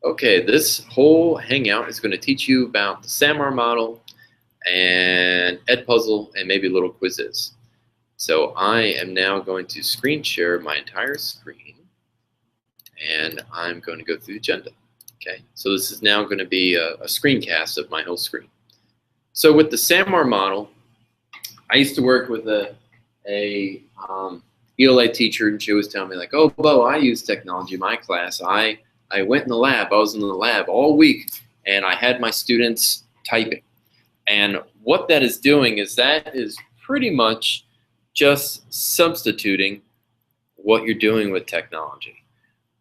Okay, this whole hangout is going to teach you about the SAMR model and EdPuzzle and maybe a little Quizizz. So I am now going to screen share my entire screen and I'm going to go through the agenda. Okay, so this is now going to be a screencast of my whole screen. So with the SAMR model, I used to work with a ELA teacher, and she was telling me like, "Oh, Bo, I use technology in my class. I went in the lab. I was in the lab all week, and I had my students typing." And what that is doing is that is pretty much just substituting what you're doing with technology.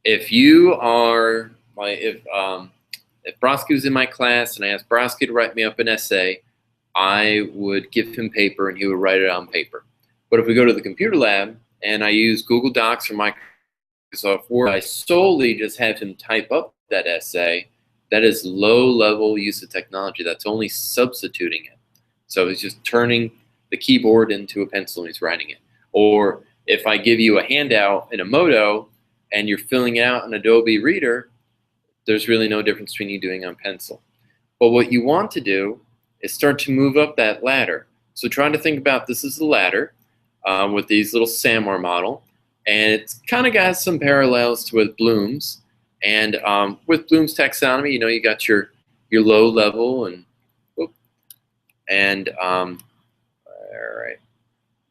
If you are if Brodsky was in my class and I asked Brodsky to write me up an essay, I would give him paper and he would write it on paper. But if we go to the computer lab and I use Google Docs or Microsoft Word, I solely just have him type up that essay. That is low-level use of technology. That's only substituting it. So he's just turning the keyboard into a pencil and he's writing it. Or if I give you a handout in a Modo and you're filling it out in Adobe Reader, there's really no difference between you doing it on pencil. But what you want to do is start to move up that ladder. So trying to think about this as the ladder with these little SAMR model. And it's kind of got some parallels to with Bloom's. And with Bloom's taxonomy, you know, you got your low level and all right,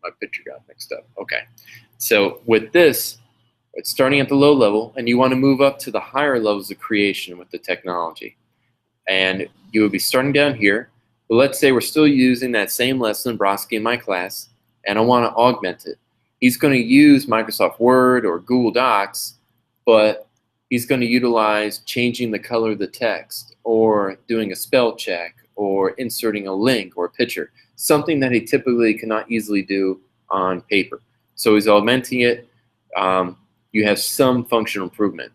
my picture got mixed up. Okay, so with this, it's starting at the low level, and you want to move up to the higher levels of creation with the technology. And you would be starting down here. But let's say we're still using that same lesson, Brodsky in my class, and I want to augment it. He's going to use Microsoft Word or Google Docs, but he's going to utilize changing the color of the text or doing a spell check or inserting a link or a picture, something that he typically cannot easily do on paper. So he's augmenting it. You have some functional improvement.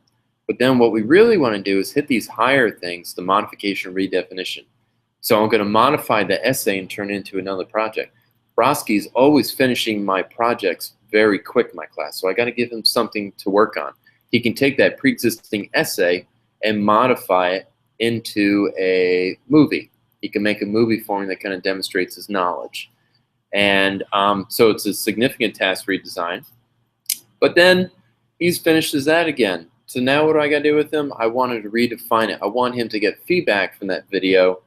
But then what we really want to do is hit these higher things, the modification and redefinition. So I'm going to modify the essay and turn it into another project. Brodsky's always finishing my projects very quick in my class, so I got to give him something to work on. He can take that pre-existing essay and modify it into a movie. He can make a movie for me that kind of demonstrates his knowledge. And so it's a significant task redesign. But then he's finishes that again. So now what do I got to do with him? I wanted to redefine it. I want him to get feedback from that video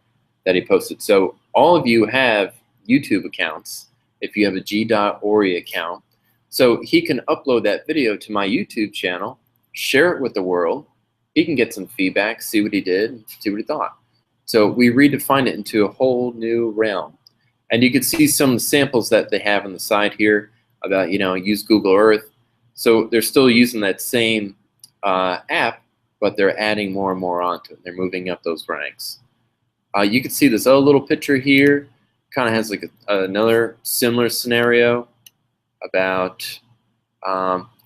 that he posted. So all of you have YouTube accounts if you have a g.ori account. So he can upload that video to my YouTube channel, share it with the world. He can get some feedback, see what he did, see what he thought. So we redefined it into a whole new realm. And you can see some of the samples that they have on the side here about, you know, use Google Earth. So they're still using that same app, but they're adding more and more onto it. They're moving up those ranks. You can see this other little picture here. Kind of has like another similar scenario about,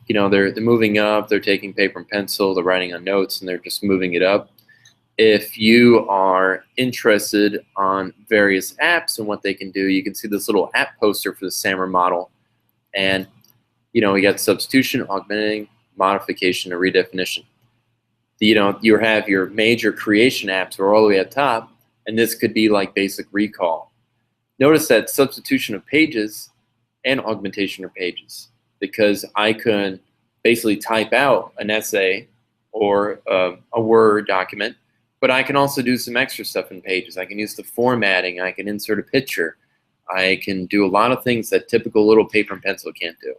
you know, they're moving up. They're taking paper and pencil. They're writing on notes, and they're just moving it up. If you are interested on various apps and what they can do, you can see this little app poster for the SAMR model. And you know, we got substitution, augmenting, modification, and redefinition. You know, you have your major creation apps are all the way at top, and this could be like basic recall. Notice that substitution of pages and augmentation of pages, because I can basically type out an essay or a Word document, but I can also do some extra stuff in pages. I can use the formatting, I can insert a picture, I can do a lot of things that typical little paper and pencil can't do.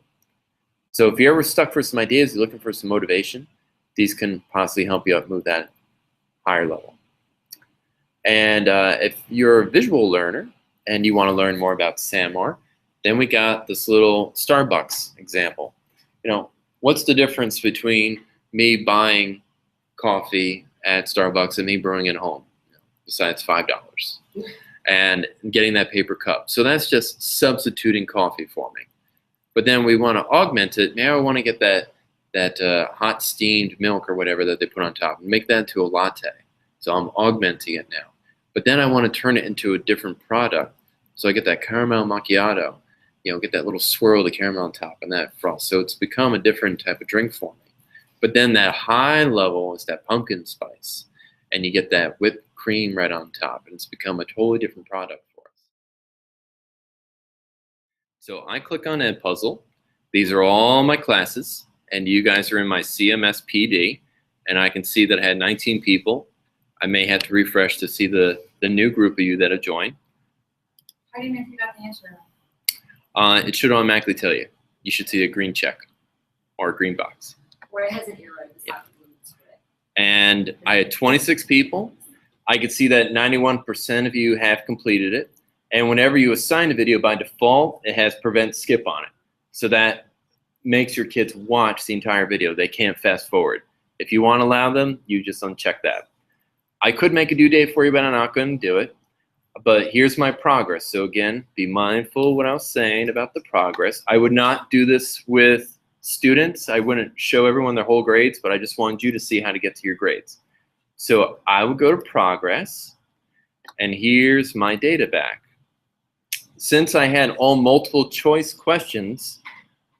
So if you're ever stuck for some ideas, you're looking for some motivation, these can possibly help you out move that higher level. And if you're a visual learner and you want to learn more about SAMR, then we got this little Starbucks example. You know, what's the difference between me buying coffee at Starbucks and me brewing it home, besides $5, and getting that paper cup? So that's just substituting coffee for me. But then we want to augment it. Now I want to get that hot steamed milk or whatever that they put on top and make that into a latte. So I'm augmenting it now. But then I want to turn it into a different product. So I get that caramel macchiato, you know, get that little swirl of the caramel on top and that frost. So it's become a different type of drink for me. But then that high level is that pumpkin spice, and you get that whipped cream right on top, and it's become a totally different product for us. So I click on EdPuzzle. These are all my classes, and you guys are in my CMSPD, and I can see that I had 19 people. I may have to refresh to see the new group of you that have joined. How do you know if you got the answer? It should automatically tell you. You should see a green check or a green box. Where it has an arrow. Yeah. And I had 26 people. I could see that 91% of you have completed it. And whenever you assign a video, by default, it has prevent skip on it. So that makes your kids watch the entire video. They can't fast forward. If you want to allow them, you just uncheck that. I could make a due date for you, but I'm not going to do it. But here's my progress. So again, be mindful of what I was saying about the progress. I would not do this with students. I wouldn't show everyone their whole grades, but I just wanted you to see how to get to your grades. So I would go to progress, and here's my data back. Since I had all multiple choice questions,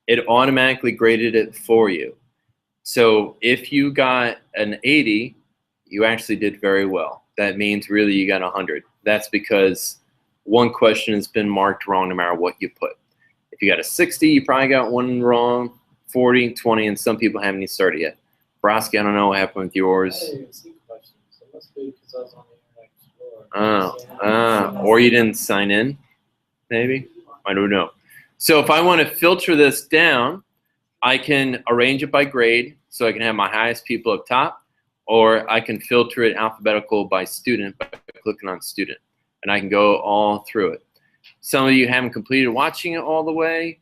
it automatically graded it for you. So if you got an 80, you actually did very well. That means really you got 100. That's because one question has been marked wrong no matter what you put. If you got a 60, you probably got one wrong, 40, 20, and some people haven't even started yet. Brosky, I don't know what happened with yours. I didn't even see questions. It must be because I was on the Internet Explorer. Or you didn't sign in, maybe? I don't know. So if I want to filter this down, I can arrange it by grade, so I can have my highest people up top, or I can filter it alphabetical by student by clicking on student, and I can go all through it. Some of you haven't completed watching it all the way.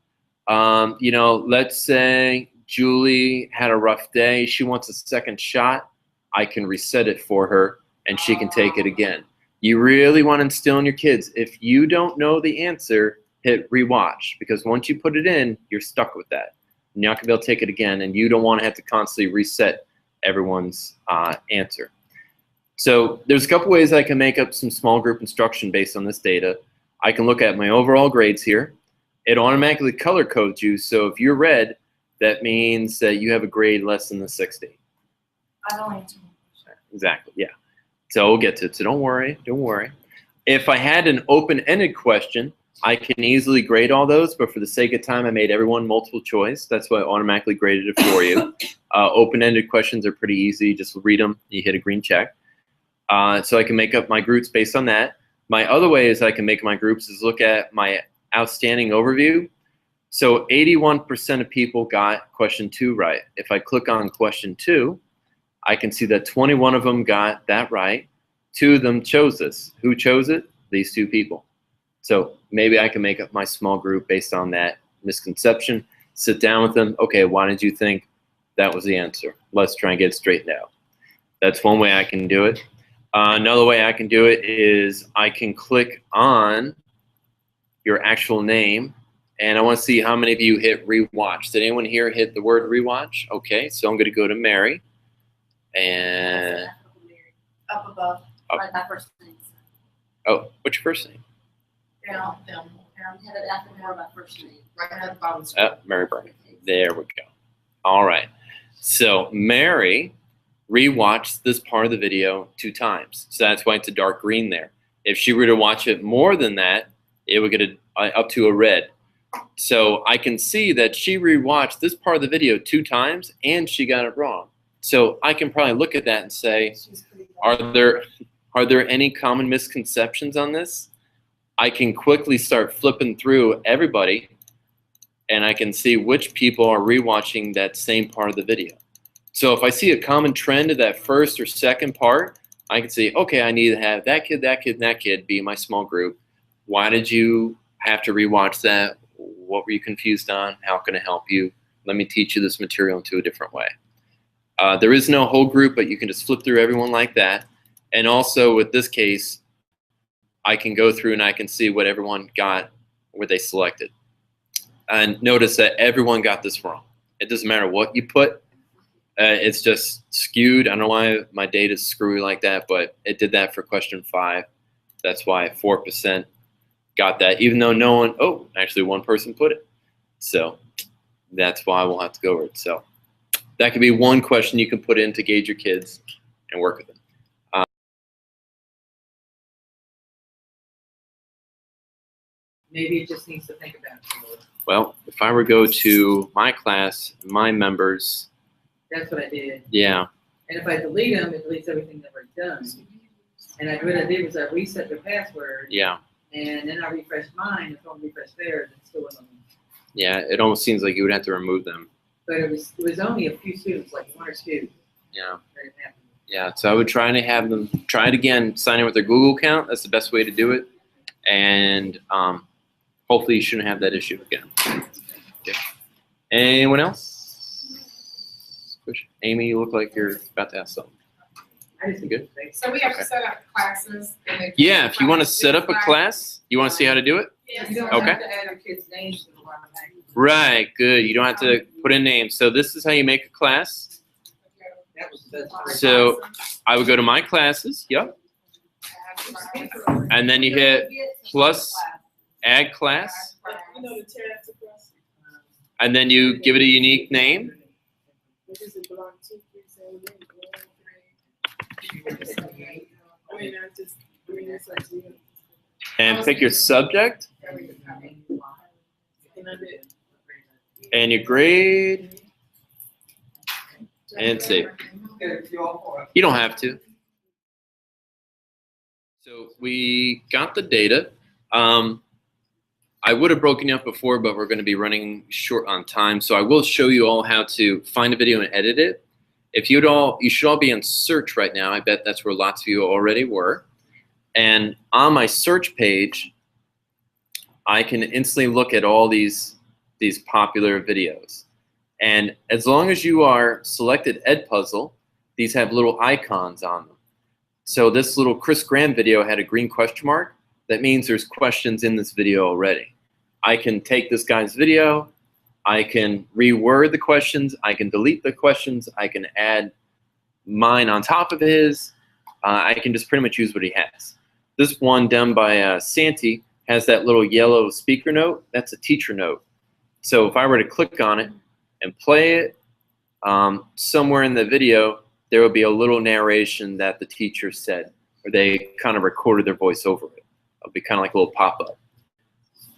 You know, let's say Julie had a rough day. She wants a second shot. I can reset it for her, and she can take it again. You really want to instill in your kids, if you don't know the answer, hit rewatch, because once you put it in, you're stuck with that. You're not going to be able to take it again, and you don't want to have to constantly reset everyone's answer. So there's a couple ways I can make up some small group instruction based on this data. I can look at my overall grades here. It automatically color codes you, so if you're red, that means that you have a grade less than the 60. I don't answer. Exactly, yeah. So we'll get to it, so don't worry, don't worry. If I had an open-ended question, I can easily grade all those, but for the sake of time, I made everyone multiple choice. That's why I automatically graded it for you. Open-ended questions are pretty easy. Just read them, you hit a green check. So I can make up my groups based on that. My other way is I can make my groups is look at my outstanding overview. So 81% of people got question 2 right. If I click on question 2, I can see that 21 of them got that right. 2 of them chose this. Who chose it? These 2 people. So maybe I can make up my small group based on that misconception, sit down with them. Okay, why did you think that was the answer? Let's try and get it straightened out. That's one way I can do it. Another way I can do it is I can click on your actual name, and I want to see how many of you hit rewatch. Did anyone here hit the word rewatch? Okay, so I'm going to go to Mary. And up above, right, my first name. Oh, what's your first name? Down, had it after more my first name. Right at the bottom. Mary Burton. There we go. All right. So Mary rewatched this part of the video 2 times. So that's why it's a dark green there. If she were to watch it more than that, it would get up to a red. So I can see that she rewatched this part of the video 2 times and she got it wrong. So I can probably look at that and say, are there any common misconceptions on this? I can quickly start flipping through everybody, and I can see which people are rewatching that same part of the video. So if I see a common trend of that first or second part, I can say, okay, I need to have that kid, that kid, and that kid be my small group. Why did you have to rewatch that? What were you confused on? How can I help you? Let me teach you this material into a different way. There is no whole group, but you can just flip through everyone like that. And also with this case, I can go through and I can see what everyone got, what they selected. And notice that everyone got this wrong. It doesn't matter what you put. It's just skewed. I don't know why my data is screwy like that, but it did that for question 5. That's why 4% got that, even though no one, actually one person put it. So that's why we'll have to go over it. So That could be one question you can put in to gauge your kids and work with them. Maybe it just needs to think about it more. Well, if I were to go to my class, my members, That's what I did. yeah, And if I delete them, it deletes everything that we've done. And what I did was I reset their password, yeah, and then I refreshed mine. If I don't refresh theirs, it's still in them. yeah. It almost seems like you would have to remove them. But it was only a few students, like 1 or 2. Yeah, That it happened. yeah. So I would try to have them try it again, sign in with their Google account. That's the best way to do it. And hopefully you shouldn't have that issue again. Okay. Anyone else? Amy, you look like you're about to ask something. I just Good. So we have to set up classes. And Yeah, if you want to set up a class, you want to see how to do it? You don't Okay. have to add our kids' names to the one. Right, good. You don't have to put in names. So this is how you make a class. That was the best part. So I would go to my classes, yep. And then you hit plus add class. You know the tabs across. And then you give it a unique name. What is it, block 2, 3, 7, 8, I mean, I just, I mean, it's like, you know, And pick your subject and I did. and your grade. And save. You don't have to. So we got the data. I would have broken it up before, but we're going to be running short on time. So I will show you all how to find a video and edit it. If you should all be on search right now. I bet that's where lots of you already were. And on my search page, I can instantly look at all these popular videos. And as long as you are selected EdPuzzle, these have little icons on them. So this little Chris Graham video had a green question mark. That means there's questions in this video already. I can take this guy's video, I can reword the questions, I can delete the questions, I can add mine on top of his. I can just pretty much use what he has. This one done by Santi has that little yellow speaker note. That's a teacher note. So if I were to click on it and play it, somewhere in the video, there will be a little narration that the teacher said, or they kind of recorded their voice over it. It'll be kind of like a little pop-up.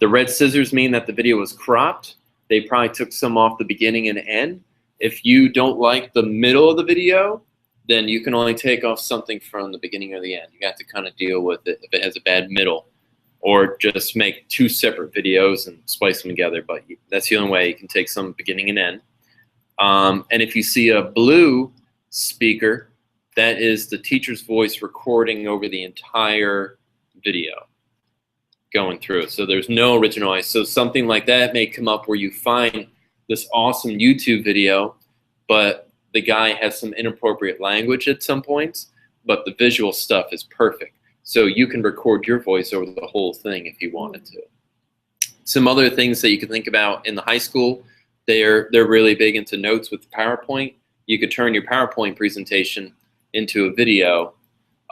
The red scissors mean that the video was cropped. They probably took some off the beginning and end. If you don't like the middle of the video, then you can only take off something from the beginning or the end. You have to kind of deal with it if it has a bad middle, or just make 2 separate videos and splice them together. But that's the only way you can take some beginning and end. And if you see a blue speaker, that is the teacher's voice recording over the entire video going through. So there's no original voice. So something like that may come up where you find this awesome YouTube video, but the guy has some inappropriate language at some points, but the visual stuff is perfect. So you can record your voice over the whole thing if you wanted to. Some other things that you can think about in the high school, they're really big into notes with PowerPoint. You could turn your PowerPoint presentation into a video,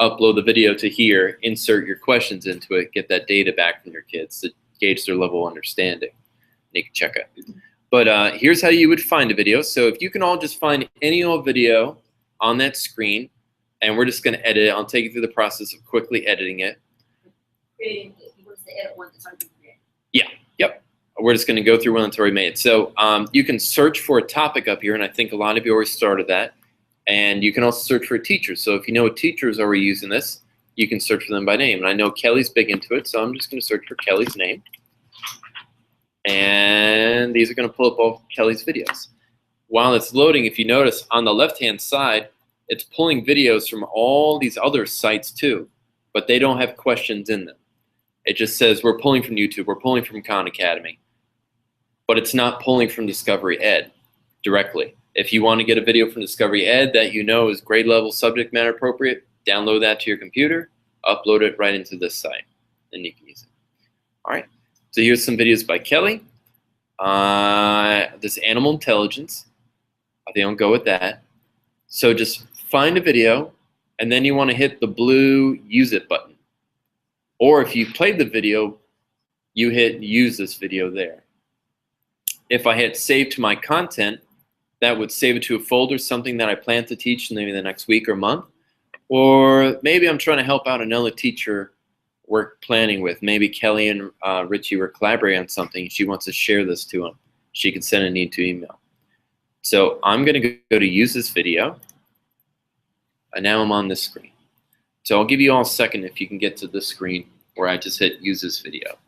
upload the video to here, insert your questions into it, get that data back from your kids to gauge their level of understanding. And you can check it. But here's how you would find a video. So if you can all just find any old video on that screen, and we're just going to edit it. I'll take you through the process of quickly editing it. Creating, what's the edit one that's already created? Yeah, yep. We're just going to go through one that's already made. So you can search for a topic up here, and I think a lot of you already started that. And you can also search for a teacher. So if you know a teacher is already using this, you can search for them by name. And I know Kelly's big into it, so I'm just going to search for Kelly's name. And these are going to pull up all Kelly's videos. While it's loading, if you notice on the left-hand side, it's pulling videos from all these other sites too, but they don't have questions in them. It just says we're pulling from YouTube, we're pulling from Khan Academy, but it's not pulling from Discovery Ed directly. If you want to get a video from Discovery Ed that you know is grade level subject matter appropriate, download that to your computer, upload it right into this site, and you can use it. All right, so here's some videos by Kelly. This animal intelligence, I think I'll go with that. So just find a video, and then you want to hit the blue Use It button. Or if you played the video, you hit Use This video there. If I hit Save to My Content, that would save it to a folder, something that I plan to teach maybe the next week or month. Or maybe I'm trying to help out another teacher we're planning with. Maybe Kelly and Richie were collaborating on something. She wants to share this to them. She can send a need to email. So I'm going to go to use this video. And now I'm on this screen. So I'll give you all a second if you can get to this screen where I just hit use this video.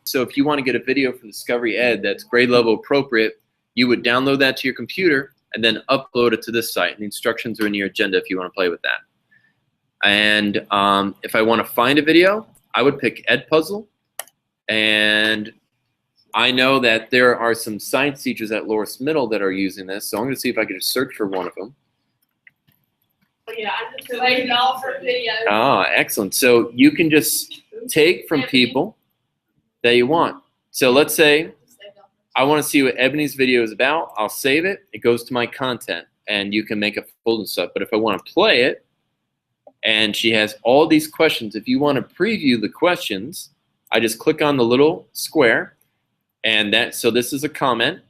So if you want to get a video for Discovery Ed that's grade level appropriate, you would download that to your computer and then upload it to this site. And the instructions are in your agenda if you want to play with that. And if I want to find a video, I would pick EdPuzzle. And I know that there are some science teachers at Loris Middle that are using this. So I'm going to see if I can just search for one of them. Yeah, I'm just waiting all for videos. Ah, excellent. So you can just take from people that you want. So let's say I want to see what Ebony's video is about. I'll save it. It goes to my content, and you can make a folder and stuff. But if I want to play it, and she has all these questions, if you want to preview the questions, I just click on the little square, and so this is a comment.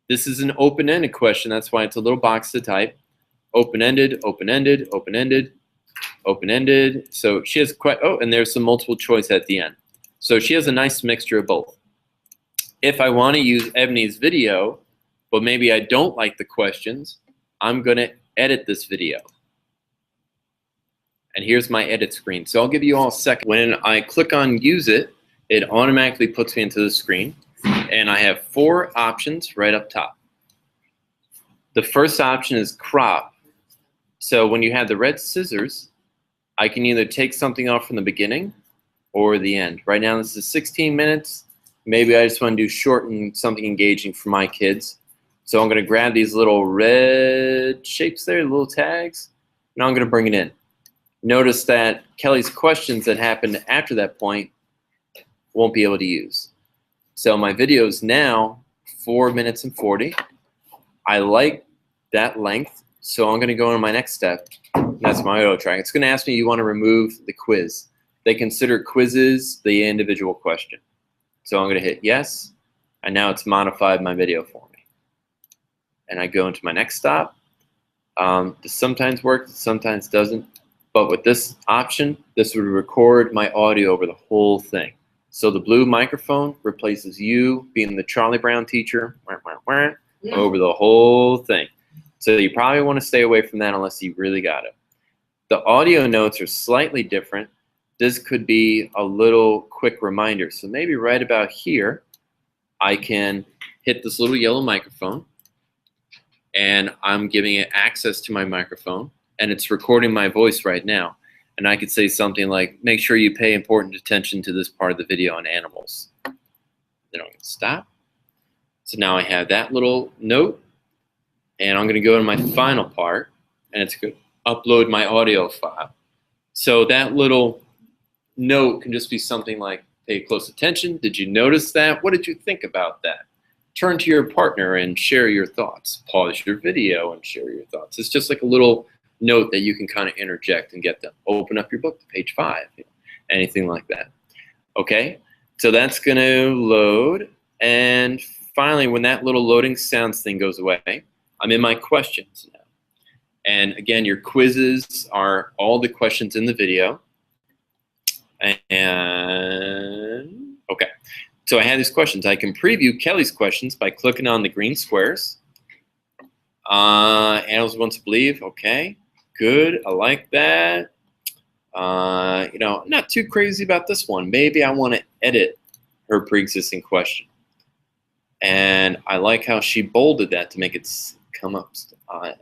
This is an open-ended question. That's why it's a little box to type. Open-ended, open-ended, open-ended, open-ended. So she has and there's some multiple choice at the end. So she has a nice mixture of both. If I want to use Ebony's video, but maybe I don't like the questions, I'm going to edit this video. And here's my edit screen. So I'll give you all a second. When I click on use it, it automatically puts me into the screen. And I have 4 options right up top. The first option is crop. So when you have the red scissors, I can either take something off from the beginning or the end. Right now this is 16 minutes. Maybe I just want to do short and something engaging for my kids. So I'm going to grab these little red shapes there, little tags, and I'm going to bring it in. Notice that Kelly's questions that happened after that point won't be able to use. So my video is now 4 minutes and 40. I like that length, so I'm going to go on my next step. That's my auto track. It's going to ask me, you want to remove the quiz. They consider quizzes the individual question. So I'm going to hit yes, and now it's modified my video for me. And I go into my next stop. This sometimes works, sometimes doesn't. But with this option, this would record my audio over the whole thing. So the blue microphone replaces you being the Charlie Brown teacher over the whole thing. So you probably want to stay away from that unless you really got it. The audio notes are slightly different. This could be a little quick reminder. So maybe right about here, I can hit this little yellow microphone, and I'm giving it access to my microphone, and it's recording my voice right now. And I could say something like, make sure you pay important attention to this part of the video on animals. Then I'm going to stop. So now I have that little note, and I'm going to go to my final part, and it's going to upload my audio file. So that little note can just be something like, pay close attention. Did you notice that? What did you think about that? Turn to your partner and share your thoughts. Pause your video and share your thoughts. It's just like a little note that you can kind of interject and get them. Open up your book to page 5, anything like that. Okay, so that's going to load. And finally, when that little loading sounds thing goes away, I'm in my questions now. And again, your quizzes are all the questions in the video. And okay, so I have these questions. I can preview Kelly's questions by clicking on the green squares. Animals want to believe. Okay, good. I like that. You know, not too crazy about this one. Maybe I want to edit her pre-existing question. And I like how she bolded that to make it come up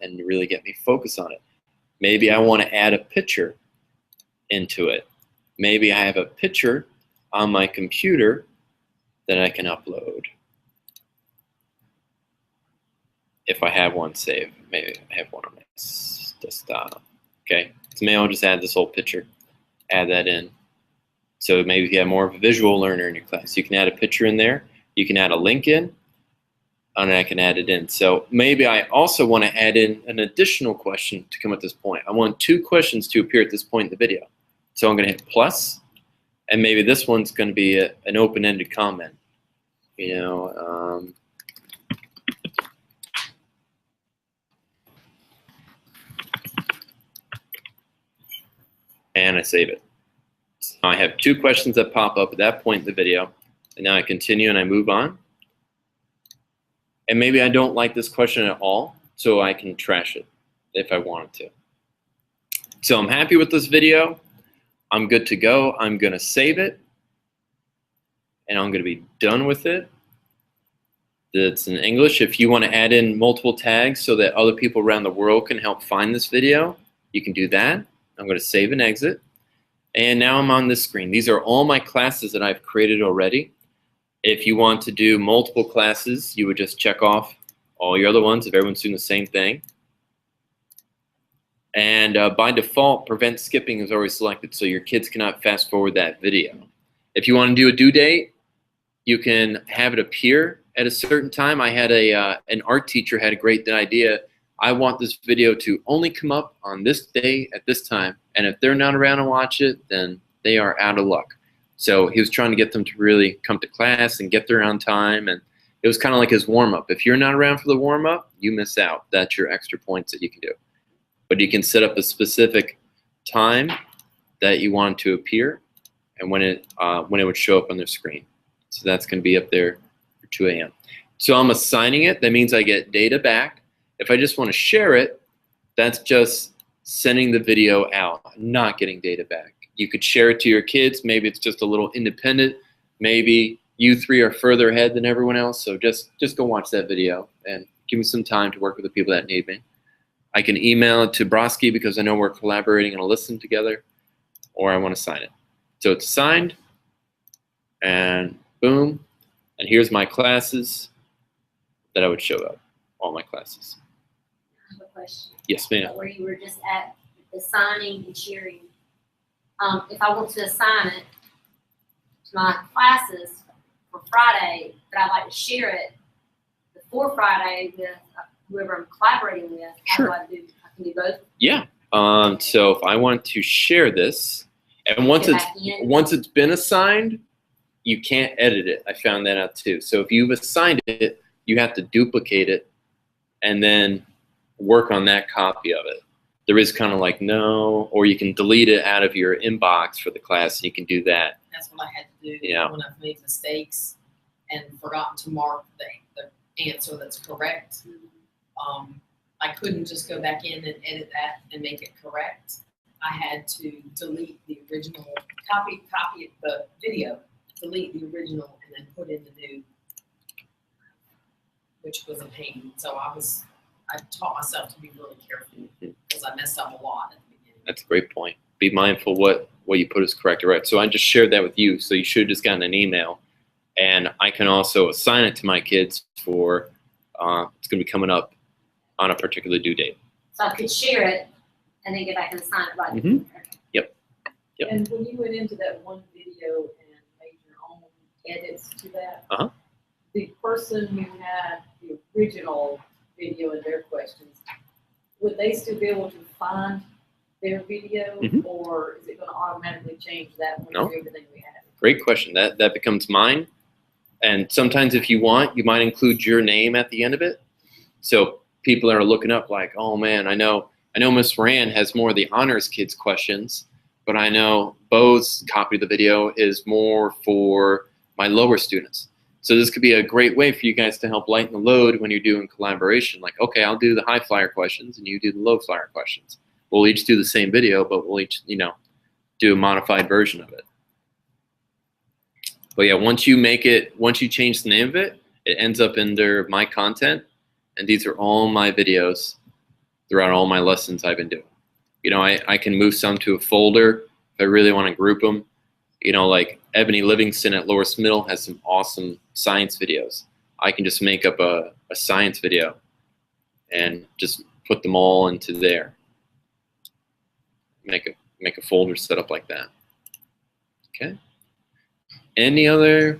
and really get me focused on it. Maybe I want to add a picture into it. Maybe I have a picture on my computer that I can upload. If I have one saved, maybe I have one on my desktop. Okay, so maybe I'll just add this whole picture, add that in. So maybe if you have more of a visual learner in your class, you can add a picture in there. You can add a link in, and I can add it in. So maybe I also want to add in an additional question to come at this point. I want 2 questions to appear at this point in the video. So I'm going to hit plus, and maybe this one's going to be an open-ended comment. You know, and I save it. So I have 2 questions that pop up at that point in the video, and now I continue and I move on. And maybe I don't like this question at all, so I can trash it if I wanted to. So I'm happy with this video. I'm good to go. I'm going to save it, and I'm going to be done with it. It's in English. If you want to add in multiple tags so that other people around the world can help find this video, you can do that. I'm going to save and exit. And now I'm on this screen. These are all my classes that I've created already. If you want to do multiple classes, you would just check off all your other ones if everyone's doing the same thing. And by default, prevent skipping is already selected, so your kids cannot fast forward that video. If you want to do a due date, you can have it appear at a certain time. I had an art teacher had a great idea. I want this video to only come up on this day at this time, and if they're not around to watch it, then they are out of luck. So he was trying to get them to really come to class and get there on time, and it was kind of like his warm-up. If you're not around for the warm-up, you miss out. That's your extra points that you can do. But you can set up a specific time that you want to appear and when it would show up on their screen. So that's going to be up there for 2 a.m. So I'm assigning it. That means I get data back. If I just want to share it, that's just sending the video out, not getting data back. You could share it to your kids. Maybe it's just a little independent. Maybe you 3 are further ahead than everyone else. So just go watch that video and give me some time to work with the people that need me. I can email it to Broski because I know we're collaborating on a lesson together, or I want to sign it. So it's signed, and boom. And here's my classes that I would show up, all my classes. I have a question. Yes, ma'am. Where you were just at assigning and sharing. If I want to assign it to my classes for Friday, but I'd like to share it before Friday with whoever I'm collaborating with, Sure. how do I do? I can do both. Yeah. So if I want to share this, and once it's been assigned, you can't edit it. I found that out too. So if you've assigned it, you have to duplicate it and then work on that copy of it. There is kind of like no, or you can delete it out of your inbox for the class, and you can do that. That's what I had to do Yeah. when I've made mistakes and forgotten to mark the answer that's correct. I couldn't just go back in and edit that and make it correct. I had to delete the original, copy the video, delete the original, and then put in the new, which was a pain. So I taught myself to be really careful because I messed up a lot at the beginning. That's a great point. Be mindful what you put is correct or right. So I just shared that with you. So you should have just gotten an email. And I can also assign it to my kids for, it's going to be coming up on a particular due date. So I could share it and then get back and assign it right. Mhm. Okay. Yep. And when you went into that one video and made your own edits to that, the person who had the original video and their questions, would they still be able to find their video, or is it going to automatically change that one No. to everything we have? Great question. That becomes mine. And sometimes if you want, you might include your name at the end of it. So people are looking up like, oh man, I know Miss Rand has more of the honors kids questions, but I know Bo's copy of the video is more for my lower students. So this could be a great way for you guys to help lighten the load when you're doing collaboration. Like, okay, I'll do the high flyer questions and you do the low flyer questions. We'll each do the same video, but we'll each, do a modified version of it. But yeah, once you change the name of it, it ends up under my content, and these are all my videos throughout all my lessons I've been doing. I can move some to a folder if I really want to group them. Like Ebony Livingston at Lower Middle has some awesome science videos. I can just make up a science video and just put them all into there. Make a folder set up like that. Okay. Any other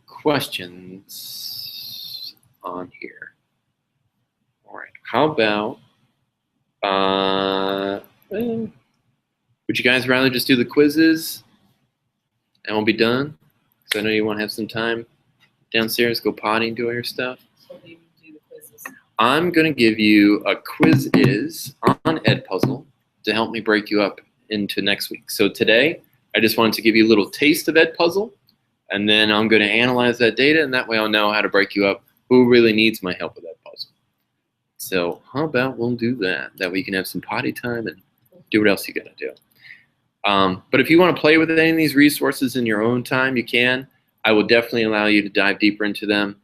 questions on here? All right. How about would you guys rather just do the quizzes and we'll be done? Because I know you want to have some time downstairs, go potty and do all your stuff. So we do the quizzes. I'm going to give you a Quizizz on EdPuzzle to help me break you up into next week. So today, I just wanted to give you a little taste of EdPuzzle, and then I'm going to analyze that data, and that way I'll know how to break you up who really needs my help with EdPuzzle. So how about we'll do that? That way you can have some potty time and do what else you got to do. But if you want to play with any of these resources in your own time, you can. I will definitely allow you to dive deeper into them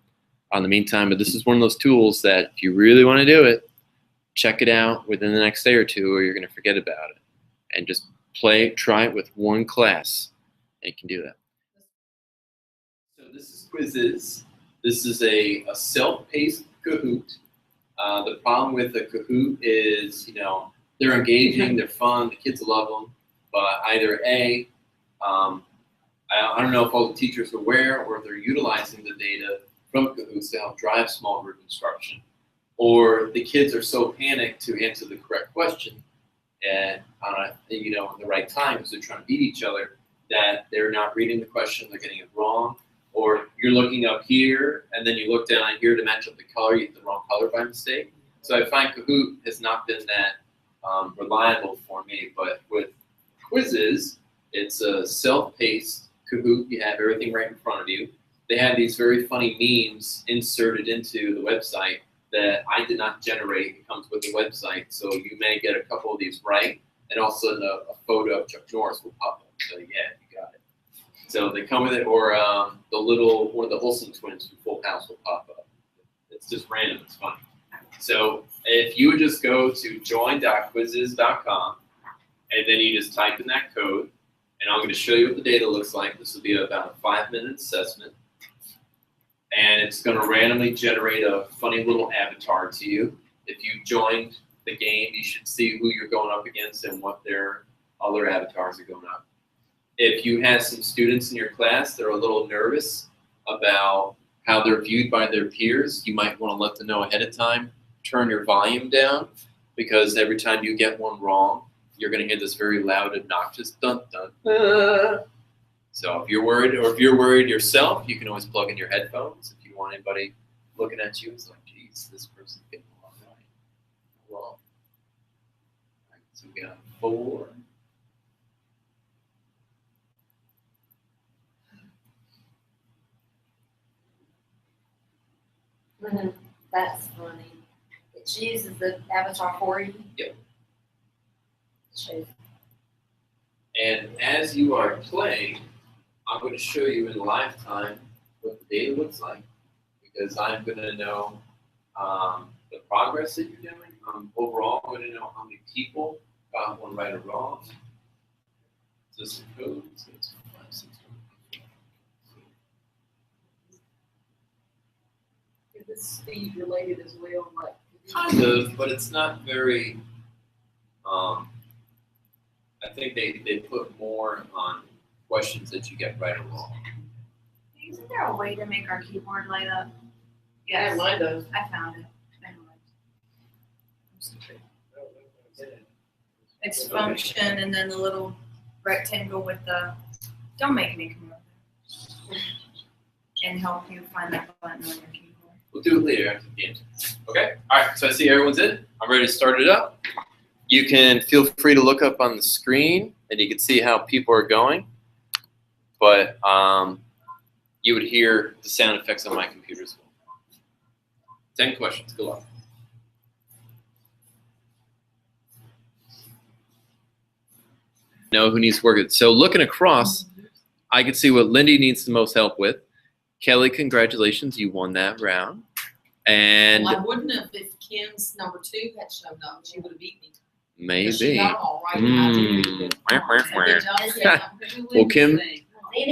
in the meantime. But this is one of those tools that if you really want to do it, check it out within the next day or two, or you're going to forget about it. And just try it with one class, and you can do that. So this is Quizizz. This is a self-paced Kahoot. The problem with the Kahoot is, they're engaging, they're fun, the kids love them, but either A, I don't know if all the teachers are aware or if they're utilizing the data from Kahoots to help drive small group instruction, or the kids are so panicked to answer the correct question and in the right time because they're trying to beat each other, that they're not reading the question, they're getting it wrong, or you're looking up here and then you look down here to match up the color, you hit the wrong color by mistake. So I find Kahoot has not been that reliable for me, but with Quizizz, it's a self-paced Kahoot. You have everything right in front of you. They have these very funny memes inserted into the website that I did not generate. It comes with the website, so you may get a couple of these right, and all of a sudden a photo of Chuck Norris will pop up. So yeah, you got it. So they come with it, or the Olsen twins from Full House will pop up. It's just random. It's funny. So if you would just go to join.quizizz.com, and then you just type in that code, and I'm going to show you what the data looks like. This will be about a 5-minute assessment. And it's going to randomly generate a funny little avatar to you. If you joined the game, you should see who you're going up against and what their other avatars are going up. If you have some students in your class that are a little nervous about how they're viewed by their peers, you might want to let them know ahead of time. Turn your volume down, because every time you get one wrong, you're going to hear this very loud, obnoxious dun dun. So if you're worried, or if you're worried yourself, you can always plug in your headphones. If you want anybody looking at you, it's like, geez, this person's getting along right. Well, so we got 4. That's funny. It chooses the avatar for you. Yep. Shows. And as you are playing, I'm going to show you in live time what the data looks like, because I'm going to know the progress that you're doing. Overall, I'm going to know how many people got one right or wrong. So this is code. So it's 5, 6, 7, 8. Is this speed related as well? Like, Kind of, but it's not very. I think they put more on questions that you get right or wrong. Isn't there a way to make our keyboard light up? yeah, mine does. I found it. It's function and then the little rectangle with the, don't make me come over and help you find that button on your keyboard. We'll do it later after the end. Okay? All right, so I see everyone's in. I'm ready to start it up. You can feel free to look up on the screen, and you can see how people are going. But you would hear the sound effects on my computer as well. 10 questions. Good luck. Know who needs work. So looking across, I can see what Lindy needs the most help with. Kelly, congratulations, you won that round. And Well, I wouldn't have if Kim's number 2 had shown up. She would have beat me. maybe. She got them all right. And I did. Good job, Kim. Well, Kim,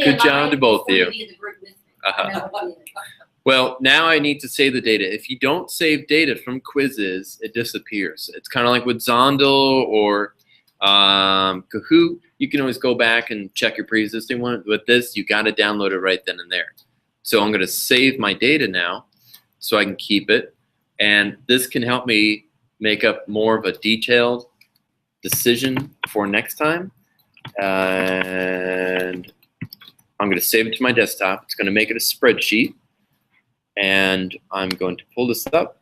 good job to both of you. Be in the group with me. Uh-huh. No, Well, now I need to save the data. If you don't save data from Quizizz, it disappears. It's kind of like with Zondel or Kahoot. You can always go back and check your pre-existing one. With this, you got to download it right then and there. So I'm going to save my data now so I can keep it. And this can help me make up more of a detailed decision for next time. And I'm going to save it to my desktop. It's going to make it a spreadsheet. And I'm going to pull this up,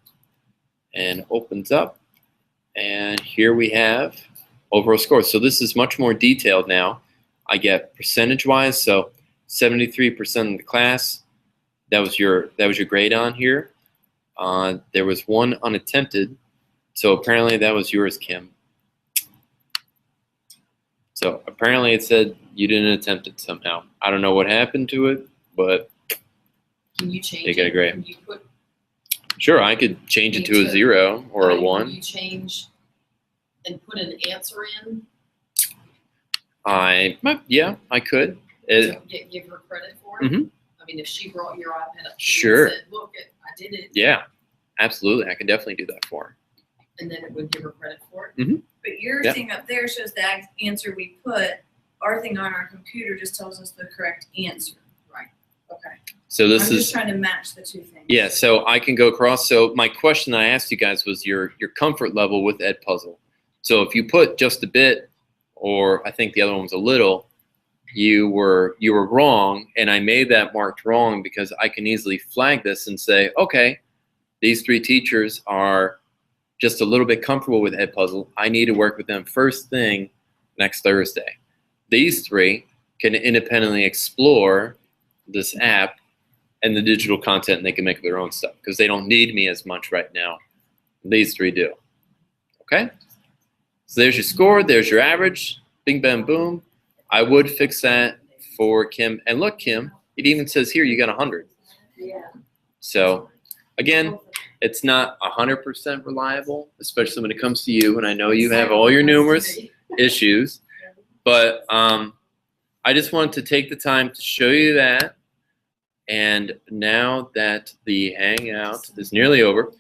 and it opens up. And here we have overall score. So this is much more detailed now. I get percentage-wise, so 73% of the class, that was your grade on here. There was 1 unattempted, so apparently that was yours, Kim. So apparently it said you didn't attempt it somehow. I don't know what happened to it, but Can you change they got a it? grade. Can you put, Sure, I could change it Me to a too. 0 or a Can 1. you change and put an answer in Yeah, I could. to give her credit for it? Mhm. I mean, if she brought your iPad up to Sure. you and said, look, I did it, Yeah, absolutely. I can definitely do that for her. and then it would give her credit for it. But your Yep. thing up there shows the answer we put. Our thing on our computer just tells us the correct answer. Right. Okay. So this I'm is just trying to match the two things. yeah. So I can go across. So my question I asked you guys was your comfort level with EdPuzzle. So if you put just a bit, or I think the other one was a little, you were wrong, and I made that marked wrong because I can easily flag this and say, okay, these 3 teachers are just a little bit comfortable with EdPuzzle. I need to work with them first thing next Thursday. These 3 can independently explore this app and the digital content, and they can make their own stuff because they don't need me as much right now. These 3 do. Okay? So there's your score, there's your average, bing, bam, boom. I would fix that for Kim. And look, Kim, it even says here you got 100. Yeah. So again, it's not 100% reliable, especially when it comes to you, and I know you have all your numerous issues, but I just wanted to take the time to show you that. And now that the Hangout is nearly over,